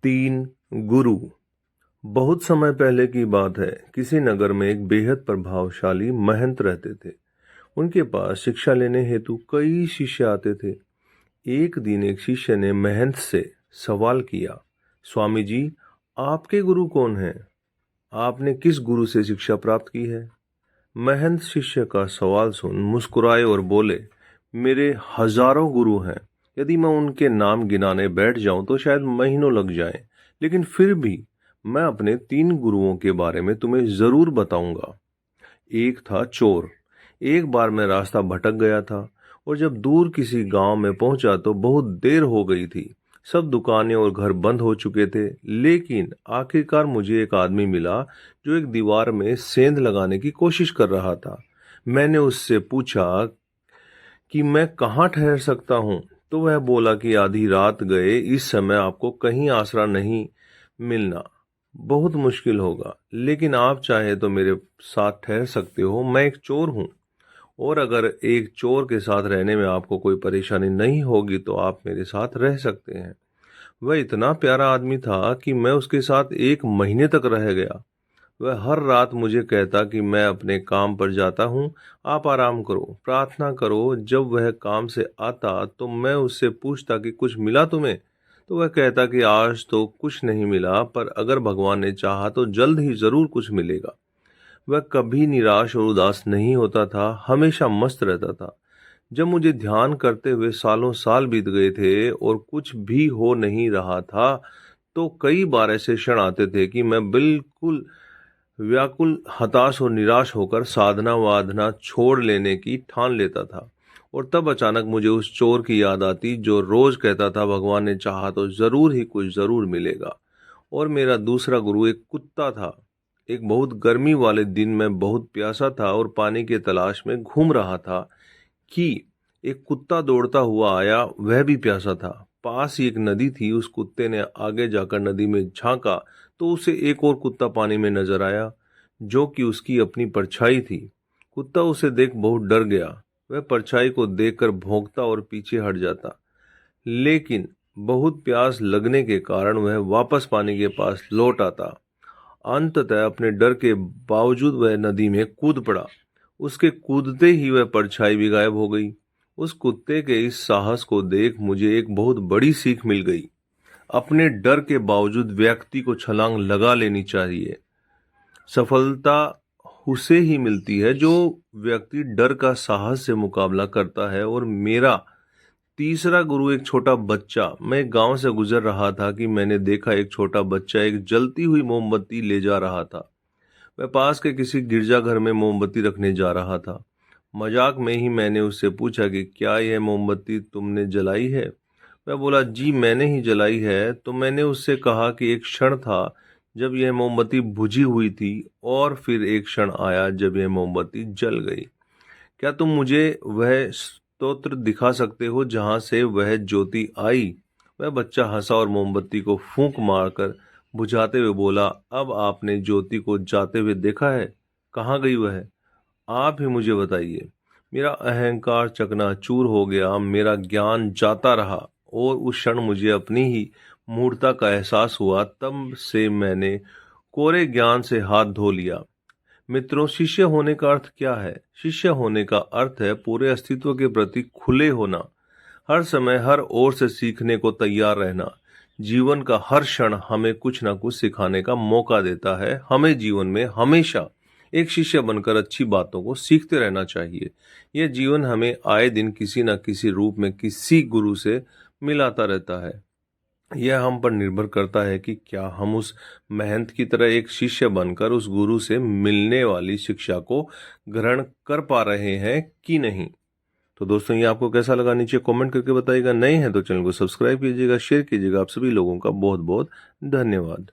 तीन गुरु। बहुत समय पहले की बात है। किसी नगर में एक बेहद प्रभावशाली महंत रहते थे। उनके पास शिक्षा लेने हेतु कई शिष्य आते थे। एक दिन एक शिष्य ने महंत से सवाल किया, स्वामी जी, आपके गुरु कौन हैं? आपने किस गुरु से शिक्षा प्राप्त की है? महंत शिष्य का सवाल सुन मुस्कुराए और बोले, मेरे हजारों गुरु हैं। यदि मैं उनके नाम गिनाने बैठ जाऊं तो शायद महीनों लग जाएं, लेकिन फिर भी मैं अपने 3 गुरुओं के बारे में तुम्हें जरूर बताऊंगा। एक था चोर। एक बार मैं रास्ता भटक गया था और जब दूर किसी गांव में पहुंचा तो बहुत देर हो गई थी। सब दुकानें और घर बंद हो चुके थे, लेकिन आखिरकार मुझे एक आदमी मिला जो एक दीवार में सेंध लगाने की कोशिश कर रहा था। मैंने उससे पूछा कि मैं कहाँ ठहर सकता हूँ, तो वह बोला कि आधी रात गए इस समय आपको कहीं आसरा नहीं मिलना, बहुत मुश्किल होगा, लेकिन आप चाहे तो मेरे साथ ठहर सकते हो। मैं एक चोर हूँ और अगर एक चोर के साथ रहने में आपको कोई परेशानी नहीं होगी तो आप मेरे साथ रह सकते हैं। वह इतना प्यारा आदमी था कि मैं उसके साथ 1 महीने तक रह गया। वह हर रात मुझे कहता कि मैं अपने काम पर जाता हूँ, आप आराम करो, प्रार्थना करो। जब वह काम से आता तो मैं उससे पूछता कि कुछ मिला तुम्हें? तो वह कहता कि आज तो कुछ नहीं मिला, पर अगर भगवान ने चाहा तो जल्द ही जरूर कुछ मिलेगा। वह कभी निराश और उदास नहीं होता था, हमेशा मस्त रहता था। जब मुझे ध्यान करते हुए सालों साल बीत गए थे और कुछ भी हो नहीं रहा था, तो कई बार ऐसे क्षण आते थे कि मैं बिल्कुल व्याकुल, हताश और निराश होकर साधना वाधना छोड़ लेने की ठान लेता था। और तब अचानक मुझे उस चोर की याद आती जो रोज कहता था, भगवान ने चाहा तो जरूर ही कुछ जरूर मिलेगा। और मेरा दूसरा गुरु एक कुत्ता था। एक बहुत गर्मी वाले दिन मैं बहुत प्यासा था और पानी की तलाश में घूम रहा था कि एक कुत्ता दौड़ता हुआ आया। वह भी प्यासा था। पास ही एक नदी थी। उस कुत्ते ने आगे जाकर नदी में झांका तो उसे एक और कुत्ता पानी में नजर आया, जो कि उसकी अपनी परछाई थी। कुत्ता उसे देख बहुत डर गया। वह परछाई को देखकर भौंकता और पीछे हट जाता, लेकिन बहुत प्यास लगने के कारण वह वापस पानी के पास लौट आता। अंततः अपने डर के बावजूद वह नदी में कूद पड़ा। उसके कूदते ही वह परछाई भी गायब हो गई। उस कुत्ते के इस साहस को देख मुझे एक बहुत बड़ी सीख मिल गई। अपने डर के बावजूद व्यक्ति को छलांग लगा लेनी चाहिए। सफलता उसे ही मिलती है जो व्यक्ति डर का साहस से मुकाबला करता है। और मेरा तीसरा गुरु एक छोटा बच्चा। मैं एक गांव से गुजर रहा था कि मैंने देखा एक छोटा बच्चा एक जलती हुई मोमबत्ती ले जा रहा था। वह पास के किसी गिरजाघर में मोमबत्ती रखने जा रहा था। मजाक में ही मैंने उससे पूछा कि क्या यह मोमबत्ती तुमने जलाई है? वह बोला, जी मैंने ही जलाई है। तो मैंने उससे कहा कि एक क्षण था जब यह मोमबत्ती बुझी हुई थी और फिर एक क्षण आया जब यह मोमबत्ती जल गई। क्या तुम मुझे वह स्तोत्र दिखा सकते हो जहां से वह ज्योति आई? वह बच्चा हंसा और मोमबत्ती को फूंक मारकर बुझाते हुए बोला, अब आपने ज्योति को जाते हुए देखा है? कहाँ गई वह? आप ही मुझे बताइए। मेरा अहंकार चकनाचूर हो गया। मेरा ज्ञान जाता रहा और उस क्षण मुझे अपनी ही मूर्खता का एहसास हुआ। तब से मैंने कोरे ज्ञान से हाथ धो लिया। मित्रों, शिष्य होने का अर्थ क्या है? शिष्य होने का अर्थ है पूरे अस्तित्व के प्रति खुले होना, हर समय हर ओर से सीखने को तैयार रहना। जीवन का हर क्षण हमें कुछ न कुछ सिखाने का मौका देता है। हमें जीवन में हमेशा एक शिष्य बनकर अच्छी बातों को सीखते रहना चाहिए। यह जीवन हमें आए दिन किसी न किसी रूप में किसी गुरु से मिलाता रहता है। यह हम पर निर्भर करता है कि क्या हम उस महंत की तरह एक शिष्य बनकर उस गुरु से मिलने वाली शिक्षा को ग्रहण कर पा रहे हैं कि नहीं। तो दोस्तों, ये आपको कैसा लगा नीचे कमेंट करके बताइएगा। नए हैं तो चैनल को सब्सक्राइब कीजिएगा, शेयर कीजिएगा। आप सभी लोगों का बहुत बहुत धन्यवाद।